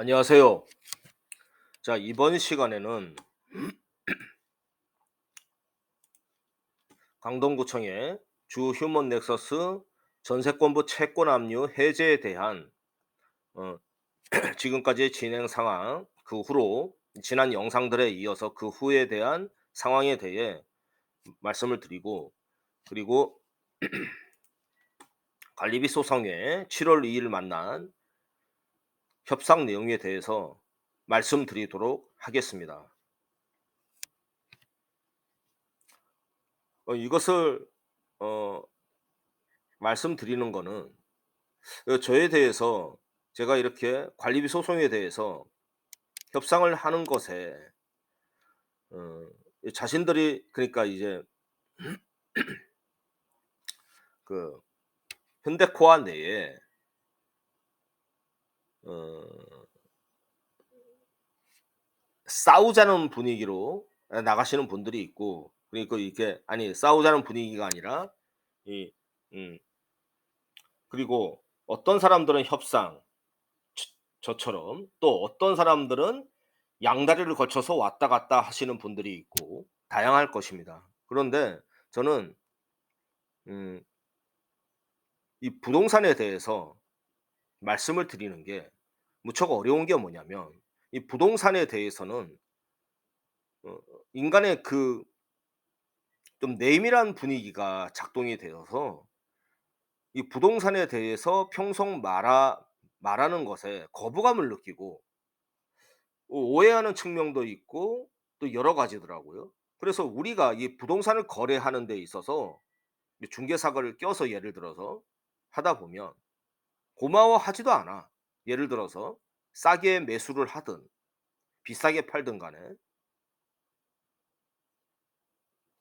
안녕하세요. 자, 이번 시간에는 강동구청의 주 휴먼 넥서스 전세권부 채권 압류 해제에 대한 어, 지금까지의 진행 상황, 그 후로 지난 영상들에 이어서 그 후에 대한 상황에 대해 말씀을 드리고, 그리고 관리비 소송에 7월 2일 만난 협상 내용에 대해서 말씀드리도록 하겠습니다. 이것을 어, 말씀드리는 거는 저에 대해서 제가 이렇게 관리비 소송에 대해서 협상을 하는 것에 어 이 자신들이, 그러니까 이제 그 현대코아 내에 어 싸우자는 분위기로 나가시는 분들이 있고, 그러니까 이게 아니 싸우자는 분위기가 아니라 이 그리고 어떤 사람들은 협상, 저처럼, 또 어떤 사람들은 양다리를 거쳐서 왔다 갔다 하시는 분들이 있고 다양할 것입니다. 그런데 저는 음 이 부동산에 대해서 말씀을 드리는 게 무척 어려운 게 뭐냐면, 이 부동산에 대해서는 어 인간의 그 좀 내밀한 분위기가 작동이 되어서 이 부동산에 대해서 평생 말하는 것에 거부감을 느끼고 오해하는 측면도 있고 또 여러 가지더라고요. 그래서 우리가 이 부동산을 거래하는 데 있어서 이 중개사를 껴서 예를 들어서 하다 보면 고마워하지도 않아. 예를 들어서 싸게 매수를 하든 비싸게 팔든 간에.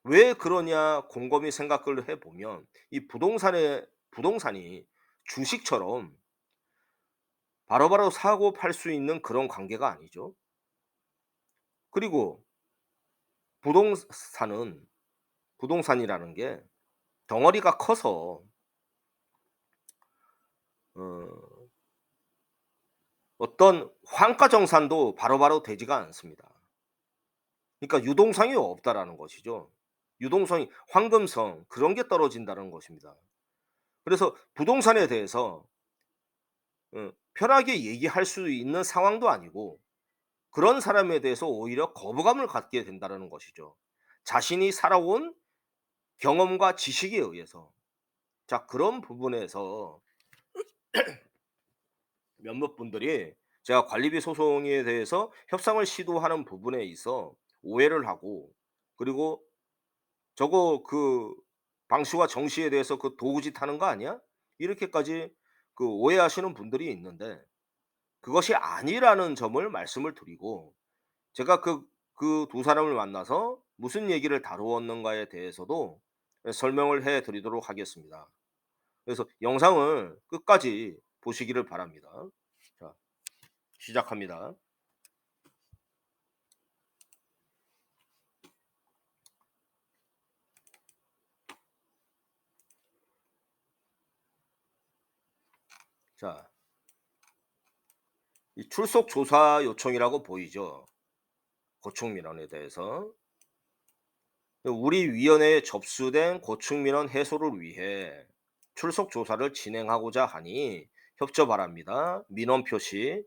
왜 그러냐 곰곰이 생각을 해 보면 이 부동산이 주식처럼 바로바로 사고 팔 수 있는 그런 관계가 아니죠. 그리고 부동산은 부동산이라는 게 덩어리가 커서 어 어떤 환가 정산도 바로바로 되지가 않습니다. 그러니까 유동성이 없다라는 것이죠. 유동성이, 황금성, 그런 게 떨어진다는 것입니다. 그래서 부동산에 대해서 편하게 얘기할 수 있는 상황도 아니고, 그런 사람에 대해서 오히려 거부감을 갖게 된다는 것이죠. 자신이 살아온 경험과 지식에 의해서. 자, 그런 부분에서 몇몇 분들이 제가 관리비 소송에 대해서 협상을 시도하는 부분에 있어 오해를 하고, 그리고 "저거 그 방씨와 정씨에 대해서 그 도구짓 하는 거 아니야?" 이렇게까지 그 오해하시는 분들이 있는데, 그것이 아니라는 점을 말씀을 드리고, 제가 그 두 사람을 만나서 무슨 얘기를 다루었는가에 대해서도 설명을 해 드리도록 하겠습니다. 그래서 영상을 끝까지 보시기를 바랍니다. 자, 시작합니다. 자, 이 출석 조사 요청이라고 보이죠? 고충 민원에 대해서. 우리 위원회에 접수된 고충 민원 해소를 위해 출석 조사를 진행하고자 하니 협조 바랍니다. 민원 표시,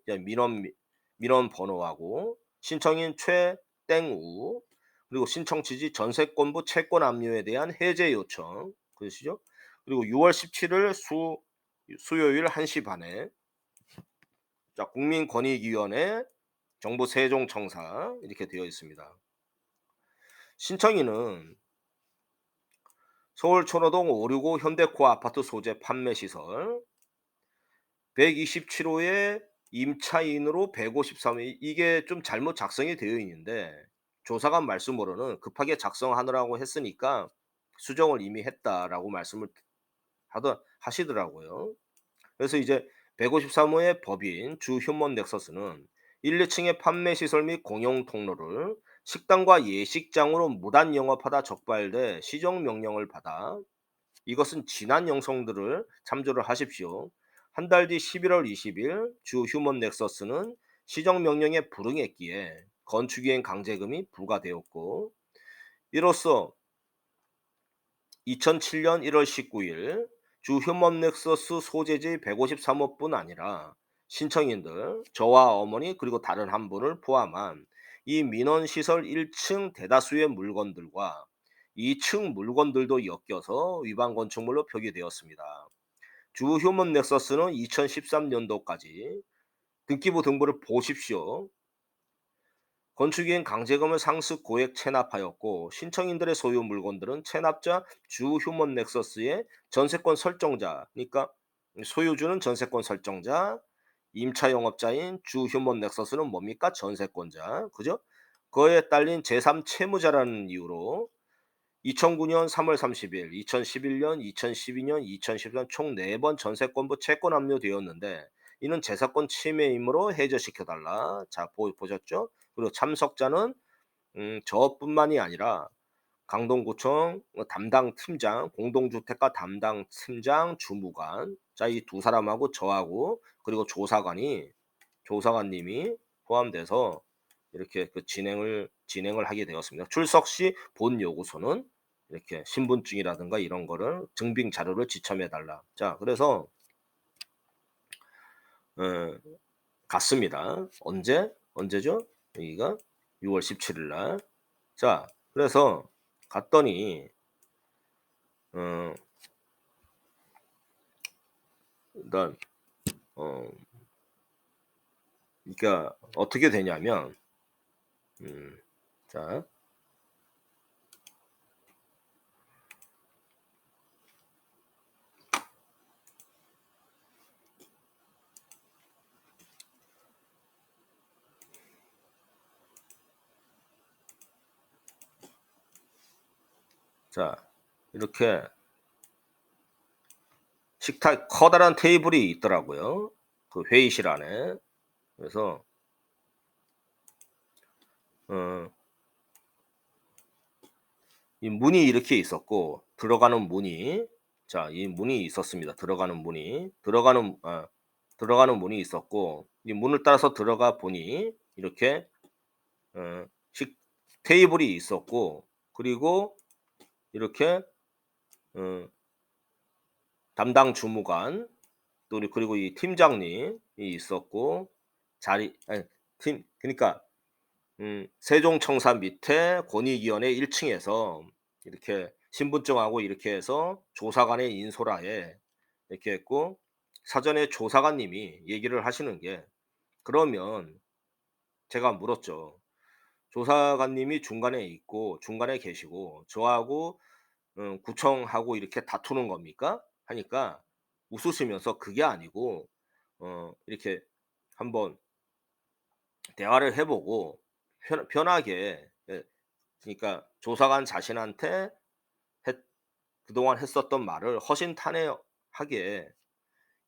민원 번호하고 신청인 최땡우, 그리고 신청 취지 전세권부 채권 압류에 대한 해제 요청, 그러시죠? 그리고 6월 17일 수요일 1시 반에, 자, 국민권익위원회 정부 세종청사 이렇게 되어 있습니다. 신청인은 서울 천호동 565 현대코아 아파트 소재 판매 시설 127호에 임차인으로 153회, 이게 좀 잘못 작성이 되어 있는데, 조사관 말씀으로는 급하게 작성하느라고 했으니까 수정을 이미 했다라고 말씀을 하시더라고요. 그래서 이제 153호의 법인 주 휴먼 넥서스는 1, 2층의 판매 시설 및 공용 통로를 식당과 예식장으로 무단 영업하다 적발돼 시정 명령을 받아, 이것은 지난 영상들을 참조를 하십시오. 한 달 뒤 11월 20일 주 휴먼 넥서스는 시정명령에 불응했기에 건축이행 강제금이 부과되었고, 이로써 2007년 1월 19일 주 휴먼 넥서스 소재지 153호뿐 아니라 신청인들, 저와 어머니 그리고 다른 한 분을 포함한 이 민원시설 1층 대다수의 물건들과 2층 물건들도 엮여서 위반 건축물로 표기되었습니다. 주 휴먼 넥서스는 2013년도까지 등기부 등본을 보십시오. 건축이행 강제금을 상습 고액 체납하였고, 신청인들의 소유 물건들은 체납자 주 휴먼 넥서스의 전세권 설정자, 그러니까 소유주는 전세권 설정자, 임차 영업자인 주 휴먼 넥서스는 뭡니까? 전세권자. 그죠? 그에 딸린 제3 채무자라는 이유로 2009년 3월 30일, 2011년, 2012년, 2013년 총 4번 전세권부 채권 압류되었는데, 이는 재산권 침해이므로 해제시켜 달라. 자, 보셨죠? 그리고 참석자는 저뿐만이 아니라 강동구청 담당 팀장, 공동주택가 담당 팀장, 주무관, 자, 이 두 사람하고 저하고 그리고 조사관님이 포함돼서 이렇게 그 진행을 하게 되었습니다. 출석 시 본 요구서는 이렇게 신분증이라든가 이런 거를 증빙 자료를 지참해 달라. 자, 그래서 어, 갔습니다. 언제죠? 여기가 6월 17일 날. 자, 그래서 갔더니 어, 일단 어, 그러니까 어떻게 되냐면 자, 자, 이렇게 식탁 커다란 테이블이 있더라고요. 그 회의실 안에. 그래서 어, 이 문이 이렇게 있었고, 들어가는 문이, 자, 이 문이 있었습니다. 들어가는 문이 있었고, 이 문을 따라서 들어가 보니 이렇게 어, 식 테이블이 있었고, 그리고 이렇게 어, 담당 주무관, 또 그리고 이 팀장님이 있었고, 자리 아니 팀 그러니까 세종청사 밑에 권익위원회 1층에서 이렇게 신분증하고 이렇게 해서 조사관의 인솔하에 이렇게 했고, 사전에 조사관님이 얘기를 하시는 게, 그러면 제가 물었죠. 조사관님이 중간에 계시고 저하고 구청하고 이렇게 다투는 겁니까? 하니까 웃으시면서 그게 아니고 이렇게 한번 대화를 해 보고 편하게, 예, 그러니까 조사관 자신한테 했 그동안 했었던 말을 허심탄회하게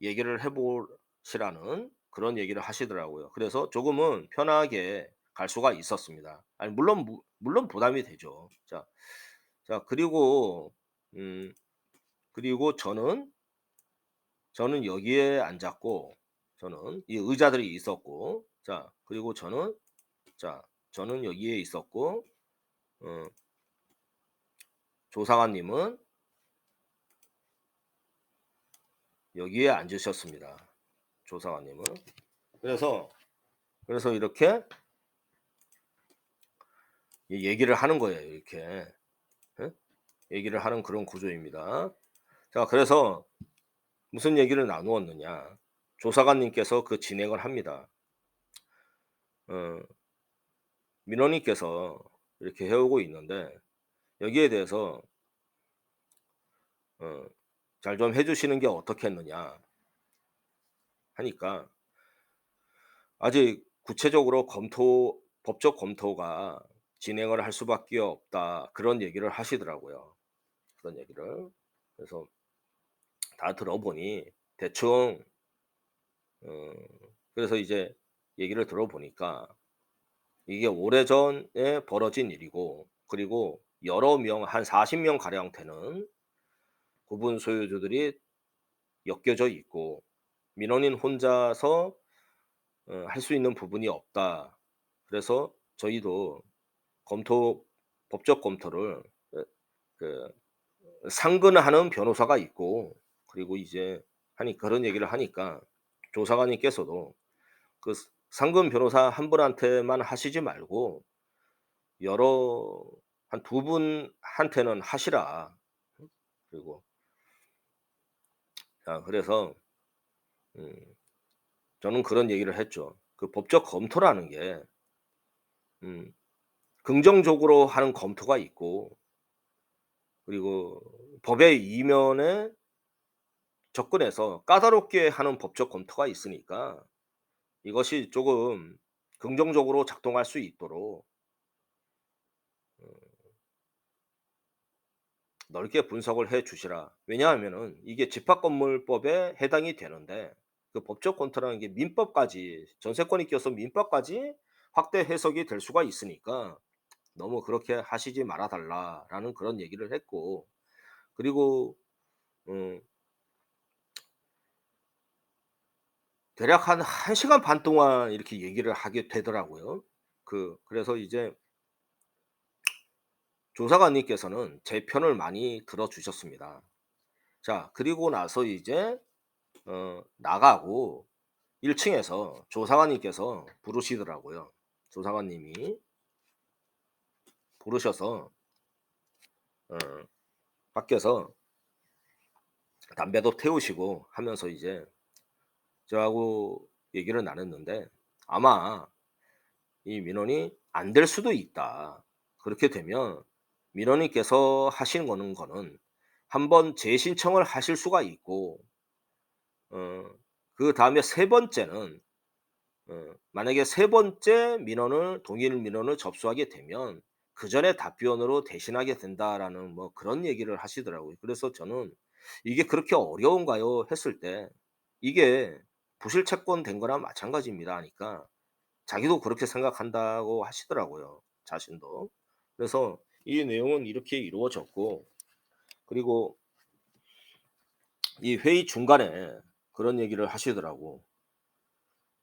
얘기를 해 보시라는 그런 얘기를 하시더라고요. 그래서 조금은 편하게 갈 수가 있었습니다. 아니, 물론 부담이 되죠. 자, 그리고 음 그리고 저는 여기에 앉았고, 저는 이 의자들이 있었고, 자, 그리고 저는 여기에 있었고, 어 조사관님은 여기에 앉으셨습니다. 조사관님은. 그래서 이렇게 얘기를 하는 거예요. 이렇게. 예? 얘기를 하는 그런 구조입니다. 자, 그래서 무슨 얘기를 나누었느냐. 조사관님께서 그 진행을 합니다. 어, 민원인께서 이렇게 해오고 있는데, 여기에 대해서 잘 좀 해주시는 게 어떻겠느냐 하니까, 아직 구체적으로 법적 검토가 진행을 할 수밖에 없다. 그런 얘기를 하시더라고요. 그런 얘기를. 그래서 다 들어보니 대충 어 그래서 이제 얘기를 들어보니까 이게 오래전에 벌어진 일이고, 그리고 여러 명 한 40명 가량 되는 구분 소유주들이 엮여져 있고, 민원인 혼자서 할 수 있는 부분이 없다. 그래서 저희도 검토 법적 검토를 그 상근하는 변호사가 있고, 그리고 이제 하니 그런 얘기를 하니까 조사관님께서도 그 상근 변호사 한 분한테만 하시지 말고 여러 한 두 분한테는 하시라. 그리고 그래서 음 저는 그런 얘기를 했죠. 그 법적 검토라는 게 음 긍정적으로 하는 검토가 있고, 그리고 법의 이면에 접근해서 까다롭게 하는 법적 검토가 있으니까 이것이 조금 긍정적으로 작동할 수 있도록 넓게 분석을 해 주시라. 왜냐하면은 이게 집합건물법에 해당이 되는데, 그 법적 검토라는 게 민법까지 전세권이 껴서 민법까지 확대 해석이 될 수가 있으니까 너무 그렇게 하시지 말아 달라라는 그런 얘기를 했고, 그리고 음 대략 한 1 시간 반 동안 이렇게 얘기를 하게 되더라고요. 그래서 이제 조사관님께서는 제 편을 많이 들어 주셨습니다. 자, 그리고 나서 이제 나가고 1 층에서 조사관님께서 부르시더라고요. 조사관님이 부르셔서 어 밖에서 담배도 태우시고 하면서 이제 저하고 얘기를 나눴는데, 아마 이 민원이 안 될 수도 있다. 그렇게 되면 민원인께서 하신 거는 한번 재신청을 하실 수가 있고, 어 그다음에 세 번째는 만약에 세 번째 민원을 동일 민원을 접수하게 되면 그전에 답변으로 대신하게 된다라는 뭐 그런 얘기를 하시더라고요. 그래서 저는 "이게 그렇게 어려운가요?" 했을 때 "이게 부실 채권된 거랑 마찬가지입니다." 하니까 자기도 그렇게 생각한다고 하시더라고요, 자신도. 그래서 이 내용은 이렇게 이루어졌고, 그리고 이 회의 중간에 그런 얘기를 하시더라고.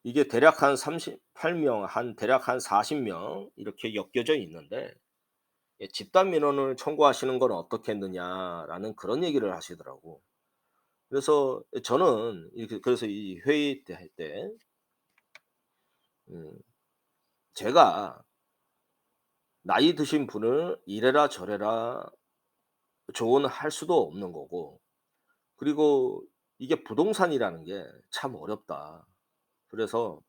이게 대략 한 38명 한 대략 한 40명 이렇게 엮여져 있는데 예 "집단 민원을 청구하시는 건 어떻겠느냐."라는 그런 얘기를 하시더라고. 그래서 저는 이렇게 그래서 이 회의 때 할 때 제가 나이 드신 분을 이래라 저래라 조언할 수도 없는 거고, 그리고 이게 부동산이라는 게 참 어렵다. 그래서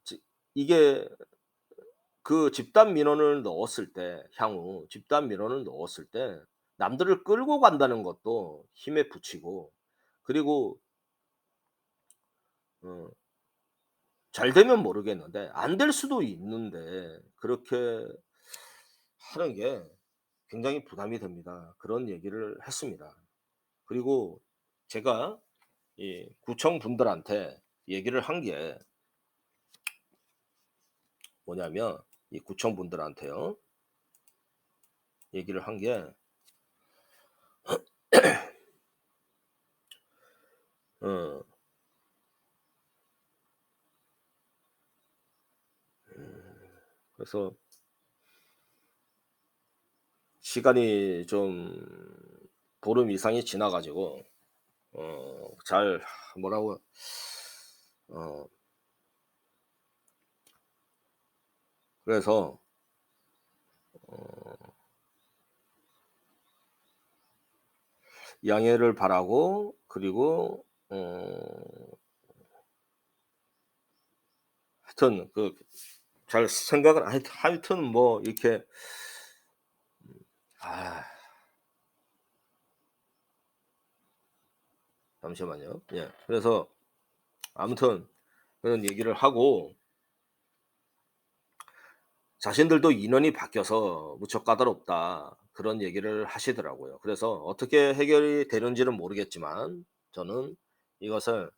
지 이게 그 집단 민원을 넣었을 때 향후 집단 민원을 넣었을 때 남들을 끌고 간다는 것도 힘에 부치고, 그리고 어 잘 되면 모르겠는데 안 될 수도 있는데 그렇게 하는 게 굉장히 부담이 됩니다. 그런 얘기를 했습니다. 그리고 제가 이 구청 분들한테 얘기를 한 게 뭐냐면, 이 구청 분들한테요. 얘기를 한 게 어 그래서 시간이 좀 보름 이상이 지나 가지고 잘 뭐라고 어 그래서 양해를 바라고, 그리고 하여튼 잘 생각을 하여튼 뭐 이렇게 아 잠시만요. 예. 그래서 아무튼 그런 얘기를 하고 자신들도 "인원이 바뀌어서 무척 까다롭다." 그런 얘기를 하시더라고요. 그래서 어떻게 해결이 되는지는 모르겠지만 저는 이것을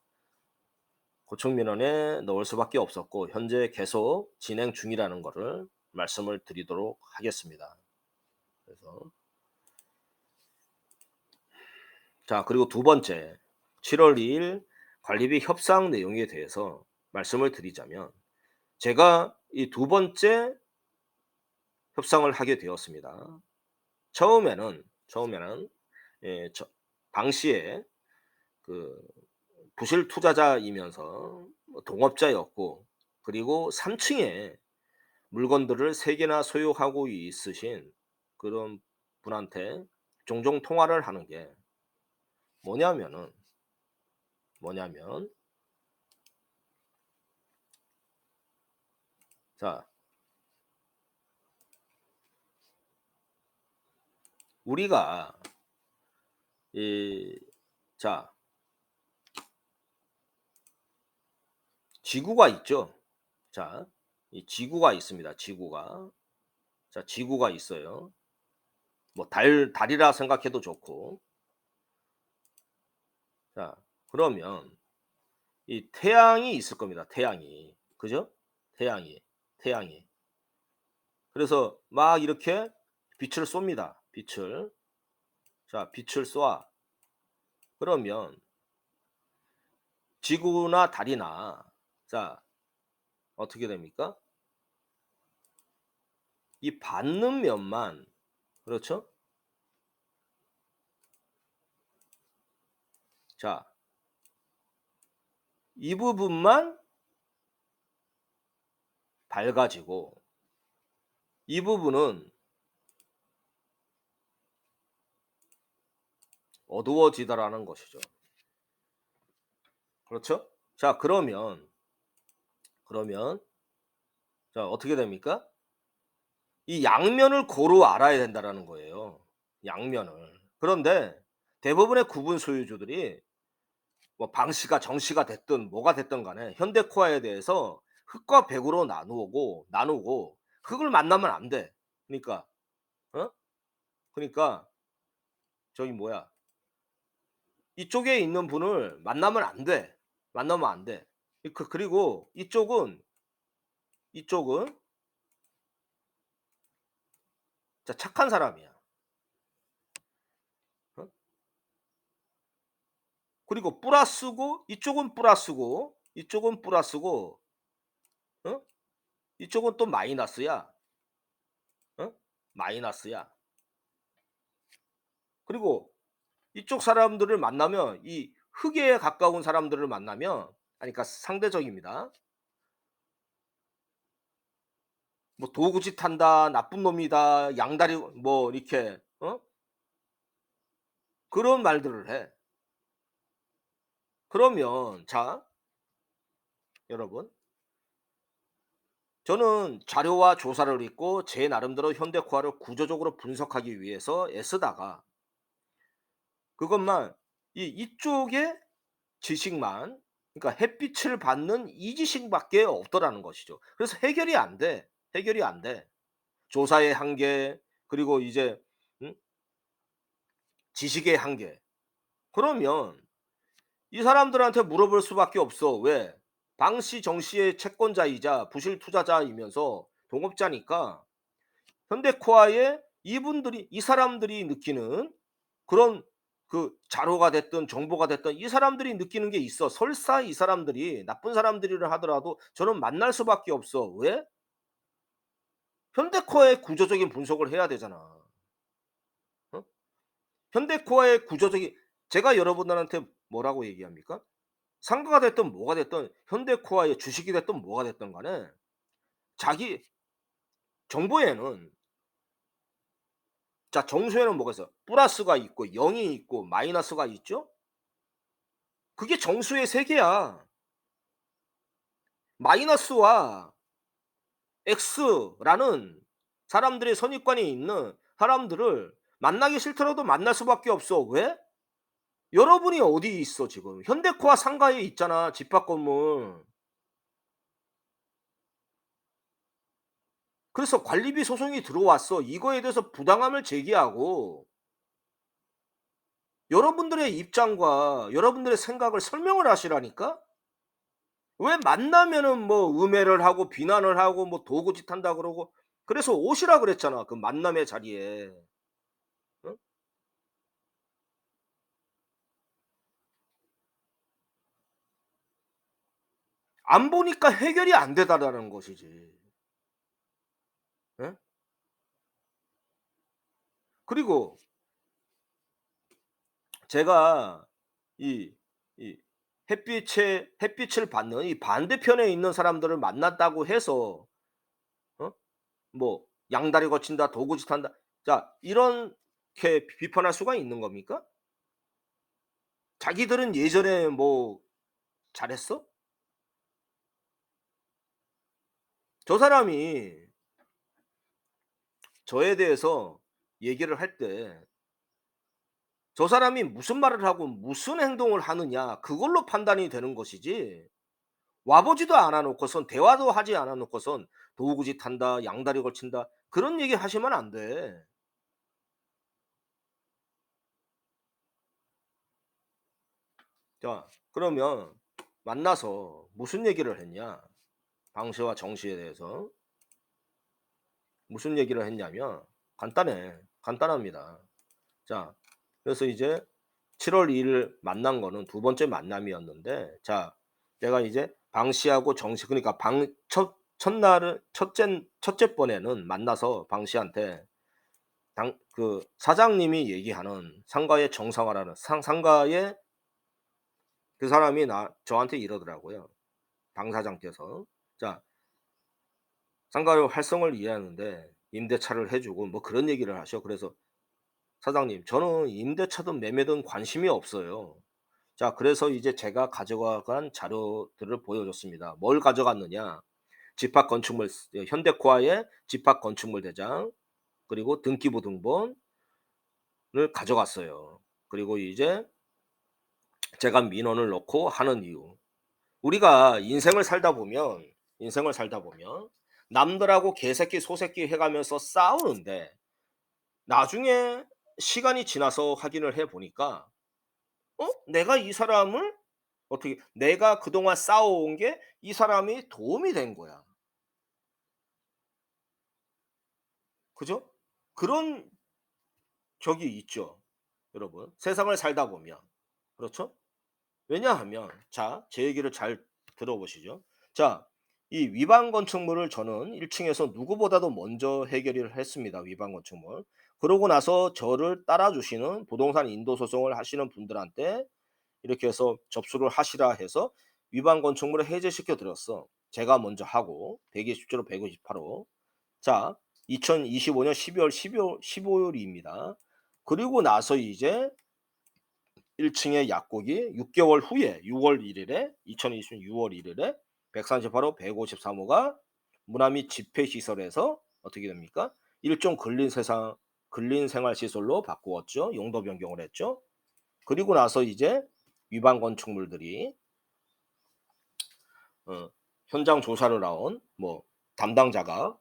고청 민원에 넣을 수밖에 없었고 현재 계속 진행 중이라는 거를 말씀을 드리도록 하겠습니다. 그래서 자, 그리고 두 번째 7월 2일 관리비 협상 내용에 대해서 말씀을 드리자면 제가 이 두 번째 협상을 하게 되었습니다. 처음에는 당시에 그 부실 투자자이면서 뭐 동업자였고, 그리고 3 층에 물건들을 3 개나 소유하고 있으신 그런 분한테 종종 통화를 하는 게 뭐냐면은 뭐냐면 자, 우리가 이 자, 지구가 있죠. 자, 이 지구가 있습니다, 지구가. 자, 지구가 있어요. 뭐 달이라 생각해도 좋고. 자, 그러면 이 태양이 있을 겁니다, 태양이. 그죠? 태양이. 그래서 막 이렇게 빛을 쏩니다, 빛을. 자, 빛을 쏴. 그러면 지구나 달이나 자, 어떻게 됩니까? 이 받는 면만, 그렇죠? 자, 이 부분만 밝아지고 이 부분은 어두워지더라는 것이죠. 그렇죠? 자, 그러면 자, 어떻게 됩니까? 이 양면을 고루 알아야 된다라는 거예요, 양면을. 그런데 대부분의 구분 소유주들이 뭐 방씨가 정씨가 됐든 뭐가 됐든 간에 현대코아에 대해서 흑과 백으로 나누고 흑을 만나면 안 돼. 그러니까 어? 그러니까 저기 뭐야, 이쪽에 있는 분을 만나면 안 돼. 만나면 안 돼. 그리고 이쪽은 자, 착한 사람이야. 어? 그리고 플러스고 이쪽은 플러스고 어? 이쪽은 또 마이너스야. 어? 마이너스야. 그리고 이쪽 사람들을 만나면 이 흑에 가까운 사람들을 만나면, 아니 그러니까 상대적입니다. 뭐 도구짓 한다, 나쁜 놈이다, 양다리 뭐 이렇게 그런 말들을 해. 그러면 자, 여러분, 저는 자료와 조사를 읽고 제 나름대로 현대코아를 구조적으로 분석하기 위해서 애쓰다가 그것만 이쪽에 지식만, 그러니까 햇빛을 받는 이 지식밖에 없더라는 것이죠. 그래서 해결이 안 돼. 해결이 안 돼. 조사의 한계, 그리고 이제 음 지식의 한계. 그러면 이 사람들한테 물어볼 수밖에 없어. 왜? 방씨 정씨의 채권자이자 부실 투자자이면서 동업자니까 현대코아의 이 사람들이 느끼는 그런 그 자료가 됐든 정보가 됐든 이 사람들이 느끼는 게 있어. 설사 이 사람들이 나쁜 사람들이라 하더라도 저는 만날 수밖에 없어. 왜? 현대코아의 구조적인 분석을 해야 되잖아. 어? 현대코아의 구조적인, 제가 여러분들한테 뭐라고 얘기합니까? 상가가 됐든 뭐가 됐든 현대코아의 주식이 됐든 뭐가 됐든 간에 자기 정보에는, 자, 정수에는 뭐가 있어? 플러스가 있고 0이 있고 마이너스가 있죠? 그게 정수의 세계야. 마이너스와 X라는 사람들의 선입관이 있는 사람들을 만나기 싫더라도 만날 수밖에 없어. 왜? 여러분이 어디 있어 지금? 현대코아 상가에 있잖아, 집합 건물. 그래서 관리비 소송이 들어왔어. 이거에 대해서 부당함을 제기하고 여러분들의 입장과 여러분들의 생각을 설명을 하시라니까? 왜 만나면은 뭐 음해를 하고 비난을 하고 뭐 도구짓 한다 그러고, 그래서 오시라 그랬잖아, 그 만남의 자리에. 어? 안 보니까 해결이 안 되더라는 것이지. 예? 그리고 제가 이 이 햇빛을 받는 이 반대편에 있는 사람들을 만났다고 해서 어 뭐 "양다리 거친다. 도구짓한다." 자 이렇게 비판할 수가 있는 겁니까? 자기들은 예전에 뭐 잘했어? 저 사람이 저에 대해서 얘기를 할 때 저 사람이 무슨 말을 하고 무슨 행동을 하느냐 그걸로 판단이 되는 것이지 와 보지도 않아 놓고선 대화도 하지 않아 놓고선 "도구짓한다. 양다리 걸친다." 그런 얘기 하시면 안 돼. 자 그러면 만나서 무슨 얘기를 했냐? 방 씨와 정 씨에 대해서 무슨 얘기를 했냐면 간단해. 간단합니다. 자 그래서 이제 7월 2일 만난 거는 두 번째 만남이었는데 자 내가 이제 방 씨하고 정 씨 그러니까 방 첫날은 첫째 번에는 만나서 방 씨한테 사장님이 얘기하는 상가의 정상화라는 상가의 그 사람이 저한테 이러더라고요, 방 사장께서. 자 상가의 활성을 이해하는데 임대차를 해 주고 뭐 그런 얘기를 하셔. 그래서 "사장님 저는 임대차든 매매든 관심이 없어요." 자 그래서 이제 제가 가져가 간 자료들을 보여줬습니다. 뭘 가져갔느냐. 집합 건축물 현대코아의 집합 건축물 대장 그리고 등기부 등본을 가져갔어요. 그리고 이제 제가 민원을 넣고 하는 이유. 우리가 인생을 살다 보면 남들하고 개새끼 소새끼 해 가면서 싸우는데 나중에 시간이 지나서 확인을 해 보니까 내가 이 사람을 어떻게 내가 그동안 싸워온 게 이 사람이 도움이 된 거야. 그죠? 그런 적이 있죠, 여러분. 세상을 살다 보면. 그렇죠? 왜냐하면 자 제 얘기를 잘 들어보시죠. 자 이 위반 건축물을 저는 1 층에서 누구보다도 먼저 해결을 했습니다, 위반 건축물. 그러고 나서 저를 따라 주시는 부동산 인도 소송을 하시는 분들한테 이렇게 해서 접수를 하시라 해서 위반 건축물을 해제시켜 드렸어. 제가 먼저 하고 127호 158호. 자 2025년 12월 15 일입니다. 그리고 나서 이제 1 층의 약국이 6 개월 후에 6월 1 일에 2020년 6월 1 일에 138 호 153 호가 문화 및 집회 시설에서 어떻게 됩니까? 일종 근린 생활 시설로 바꾸었죠. 용도 변경을 했죠. 그리고 나서 이제 위반 건축물들이 어 현장 조사를 나온 뭐 담당자가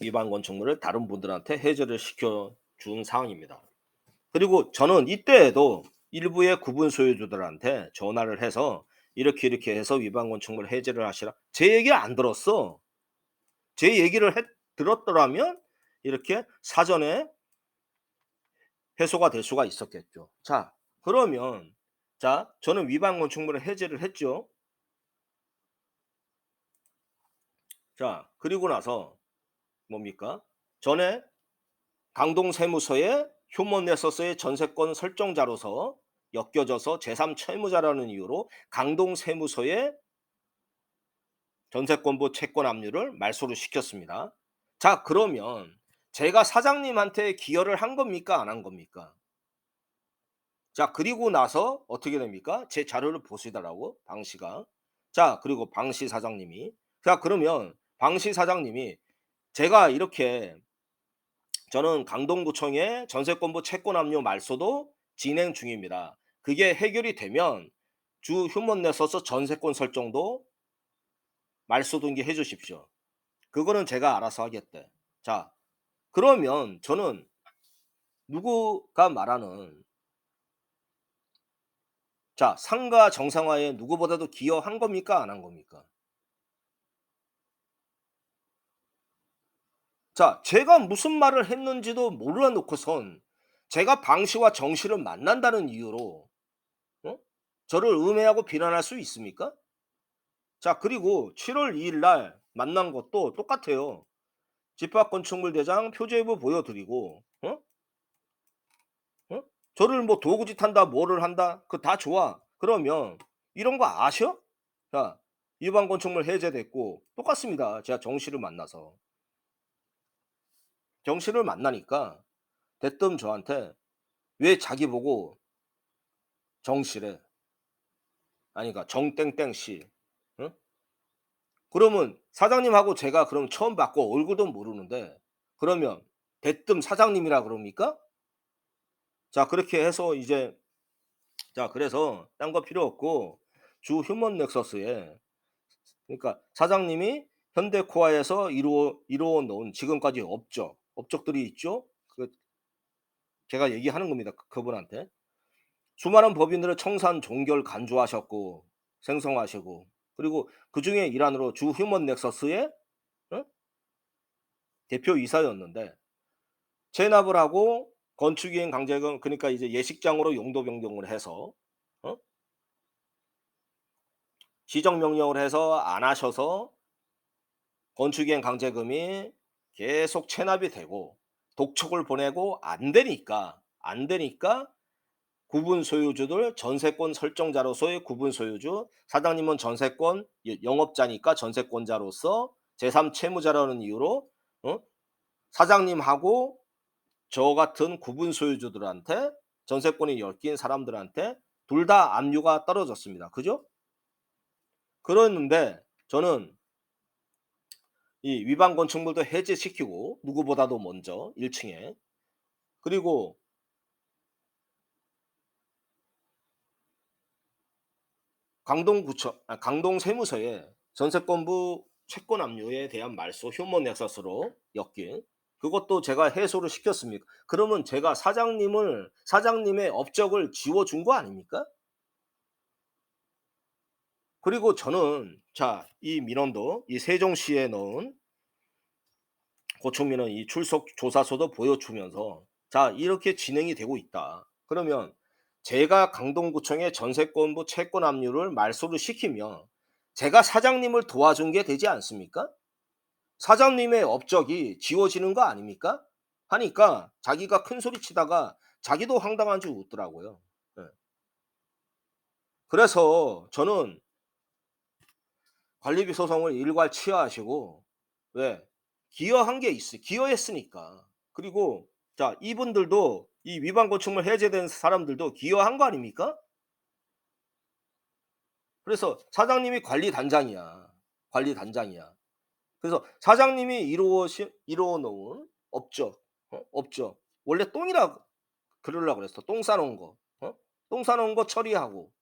위반 건축물을 다른 분들한테 해제를 시켜 준 상황입니다. 그리고 저는 이때에도 일부의 구분 소유주들한테 전화를 해서 이렇게 해서 위반 건축물 해제를 하시라." 제 얘기를 안 들었어. 제 얘기를 들었더라면 이렇게 사전에 해소가 될 수가 있었겠죠. 자 그러면 자 저는 위반 건축물을 해제를 했죠. 자 그리고 나서 뭡니까? 전에 강동 세무서에 휴먼 네서스의 전세권 설정자로서 엮여져서 제3 채무자라는 이유로 강동 세무서에 전세권부 채권 압류를 말소를 시켰습니다. 자 그러면 제가 사장님한테 기여를 한 겁니까 안 한 겁니까? 자 그리고 나서 어떻게 됩니까? 제 자료를 보시더라고 방 씨가. 자 그리고 방 씨 사장님이 자 그러면 방 씨 사장님이 제가 이렇게 저는 강동구청에 전세권부 채권 압류 말소도 진행 중입니다. 그게 해결이 되면 주 휴먼 내서서 전세권 설정도 말소 등기해 주십시오. 그거는 제가 알아서 하겠대. 자 그러면 저는 누구가 말하는 자 상가 정상화에 누구보다도 기여한 겁니까 안 한 겁니까? 자 제가 무슨 말을 했는지도 몰라 놓고선 제가 방 씨와 정 씨를 만난다는 이유로 어? 저를 음해하고 비난할 수 있습니까? 자, 그리고 7월 2일 날 만난 것도 똑같아요. 집합건축물 대장 표제부 보여드리고 어? 저를 뭐 도구짓 한다 뭐를 한다 그거 다 좋아. 그러면 이런 거 아셔? 자, 일반 건축물 해제됐고 똑같습니다. 제가 정 씨를 만나서. 정 씨를 만나니까 대뜸 저한테 왜 자기 보고 정 씨래. 아니 그러니까 정땡땡 씨. 응? 그러면 사장님하고 제가 그럼 처음 봤고 얼굴도 모르는데 그러면 대뜸 사장님이라 그럽니까? 자, 그렇게 해서 이제 자, 그래서 딴 거 필요 없고 주 휴먼 넥서스에 그러니까 사장님이 현대코아에서 이루어 놓은 지금까지 업적들이 있죠. 그 제가 얘기하는 겁니다, 그분한테. 수많은 법인들을 청산, 종결, 간주하셨고 생성하시고 그리고 그중에 일환으로 주 휴먼 넥서스의 어? 대표이사였는데 체납을 하고 건축이행 강제금 그러니까 이제 예식장으로 용도 변경을 해서 어? 시정 명령을 해서 안 하셔서 건축이행 강제금이 계속 체납이 되고 독촉을 보내고 안 되니까 구분 소유주들 전세권 설정자로서의 구분 소유주 사장님은 전세권 영업자니까 전세권자로서 제3 채무자라는 이유로 어? 사장님하고 저 같은 구분 소유주들한테 전세권이 엮인 사람들한테 둘 다 압류가 떨어졌습니다. 그죠? 그랬는데 저는 이 위반 건축물도 해제시키고 누구보다도 먼저 1 층에 그리고 강동세무서에 전세권부 채권 압류에 대한 말소 휴먼 넥서스로 엮인 그것도 제가 해소를 시켰습니다. 그러면 제가 사장님의 업적을 지워 준 거 아닙니까? 그리고 저는 자, 이 민원도 이 세종시에 넣은 고충민원 이 출석 조사서도 보여주면서 자, 이렇게 진행이 되고 있다. 그러면 제가 강동구청의 전세권부 채권 압류를 말소를 시키면 제가 사장님을 도와준 게 되지 않습니까? 사장님의 업적이 지워지는 거 아닙니까? 하니까 자기가 큰 소리 치다가 자기도 황당한 줄 웃더라고요. 예. 그래서 저는 관리비 소송을 일괄 취하하시고 왜? 기여한 게 있어요. 기여했으니까. 그리고 자, 이분들도 이 위반 건축물 해제된 사람들도 기여한 거 아닙니까? 그래서 사장님이 관리단장이야. 관리단장이야. 그래서 사장님이 이루어 놓은 업적 원래 똥이라 그러려고 그랬어. 똥 싸놓은 거. 똥 싸놓은 거 처리하고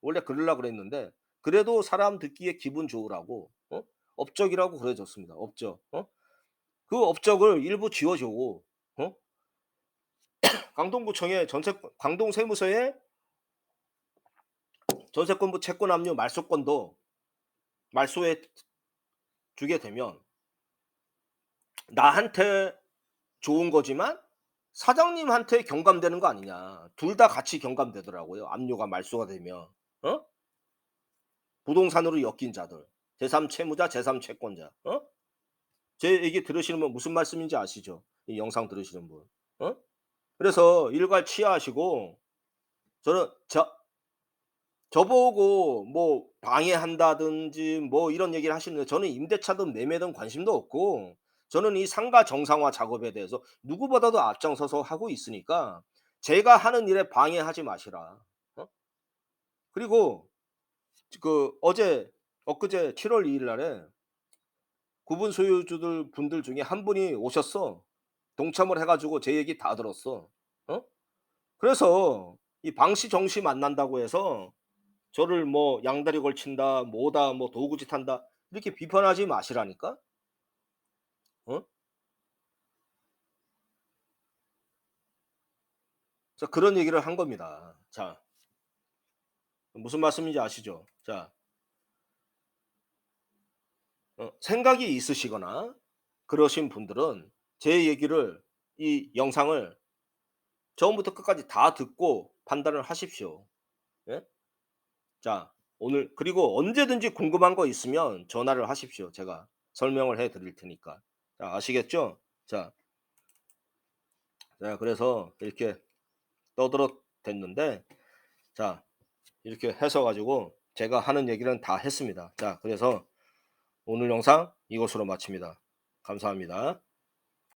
원래 그러려고 그랬는데 그래도 사람 듣기에 기분 좋으라고 업적이라고 그래 줬습니다. 업적. 그 업적을 일부 지워 주고 어? 강동구청의 전세 강동세무서에 전세권부 채권 압류 말소권도 말소해 주게 되면 나한테 좋은 거지만 사장님한테 경감되는 거 아니냐. 둘 다 같이 경감되더라고요, 압류가 말소가 되면. 어? 부동산으로 엮인 자들. 제3 채무자, 제3 채권자. 제 얘기 들으시는 분 무슨 말씀인지 아시죠? 이 영상 들으시는 분. 그래서 일괄 취하하시고 저는 저보고 뭐 방해한다든지 뭐 이런 얘기를 하시는데 저는 임대차든 매매든 관심도 없고 저는 이 상가 정상화 작업에 대해서 누구보다도 앞장서서 하고 있으니까 제가 하는 일에 방해하지 마시라. 어? 그리고 엊그제 7월 2일 날에 구분 소유주들 분들 중에 한 분이 오셨어. 동참을 해 가지고 제 얘기 다 들었어. 어? 그래서 이 방씨 정씨 만난다고 해서 저를 뭐 양다리 걸친다, 뭐다, 뭐 도구짓 한다 이렇게 비판하지 마시라니까. 어? 자, 그런 얘기를 한 겁니다. 자, 무슨 말씀인지 아시죠? 자, 생각이 있으시거나 그러신 분들은 제 얘기를 이 영상을 처음부터 끝까지 다 듣고 판단을 하십시오. 예? 자, 오늘 그리고 언제든지 궁금한 거 있으면 전화를 하십시오. 제가 설명을 해 드릴 테니까. 자 아시겠죠? 자, 그래서 이렇게 떠들어댔는데 자 이렇게 해서 가지고 제가 하는 얘기는 다 했습니다. 자 그래서 오늘 영상 이것으로 마칩니다. 감사합니다.